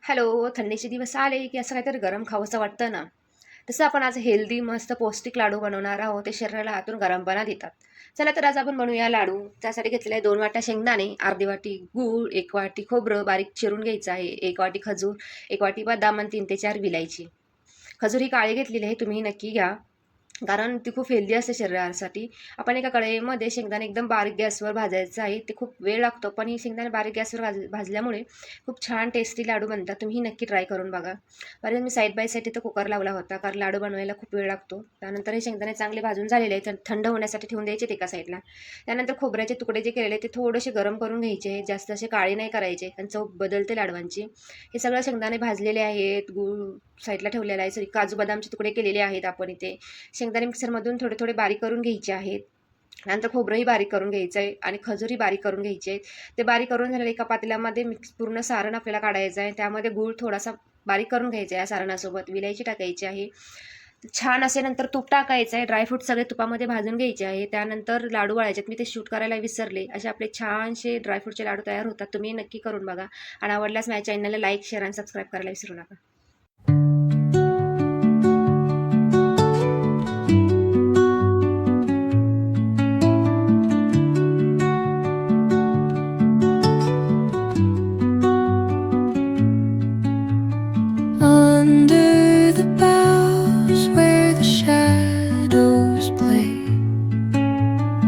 Hello, थंडीचे दिवस आले की असं काहीतरी गरम खावंसं वाटतं ना. तसं आपण आज हेल्दी मस्त पौष्टिक लाडू बनवणार आहोत. ते शरीराला आतून गरमपणा देतात. चला तर आज आपण बनवूया लाडू. त्यासाठी घेतलेले आहे 2 वाट्या शेंगदाणे, अर्धी वाटी गूळ, 1 वाटी खोबरं बारीक चिरून घ्यायचं आहे, 1 वाटी खजूर, 1 वाटी बदाम आणि 3 ते 4 विलायची. खजूर ही काळी घेतलेली आहे, तुम्ही नक्की घ्या. कारण ती खूप हेल्दी असते शरीरासाठी. आपण एका कढईमध्ये शेंगदाणे एकदम बारीक गॅसवर भाजायचं आहे. ते खूप वेळ लागतो, पण ही शेंगदाणे बारीक गॅसवर भाजल्यामुळे खूप छान टेस्टी लाडू बनतात. तुम्ही नक्की ट्राय करून बघा. बरेच मी साईड बाय साईड इथं कुकर लावला होता, कारण लाडू बनवायला खूप वेळ लागतो. त्यानंतर हे शेंगदाणे चांगले भाजून झालेले आहेत, तर थंड होण्यासाठी ठेवून द्यायचे एका साईडला. त्यानंतर खोबऱ्याचे तुकडे जे केलेले ते थोडेसे गरम करून घ्यायचे. जास्त असे काळे नाही करायचे, कारण चव बदलते लाडवांची. हे सगळं शेंगदाणे भाजलेले आहेत, गूळ साईडला ठेवलेला आहे, सॉरी काजू बदामचे तुकडे केलेले आहेत आपण इथे. शेंगदाणे मिक्सरमधून थोडे थोडे बारीक करून घ्यायचे आहेत. त्यानंतर खोबरंही बारीक करून घ्यायचं आहे आणि खजूरही बारीक करून घ्यायचे आहे. ते बारीक करून झालेलं एका पातेल्यामध्ये मिक्स पूर्ण सारण आपल्याला काढायचं आहे. त्यामध्ये गूळ थोडासा बारीक करून घ्यायचा आहे. या सारणासोबत विलायची टाकायची आहे. छान असे नंतर तूप टाकायचं आहे. ड्रायफ्रूट सगळे तुपामध्ये भाजून घ्यायचे आहे. त्यानंतर लाडू वळायचे आहेत. मी ते शूट करायला विसरले. असे आपले छानसे ड्रायफ्रूटचे लाडू तयार होतात. तुम्ही नक्की करून बघा आणि आवडल्यास माझ्या चॅनलला लाईक, शेअर आणि सबस्क्राईब करायला विसरू नका.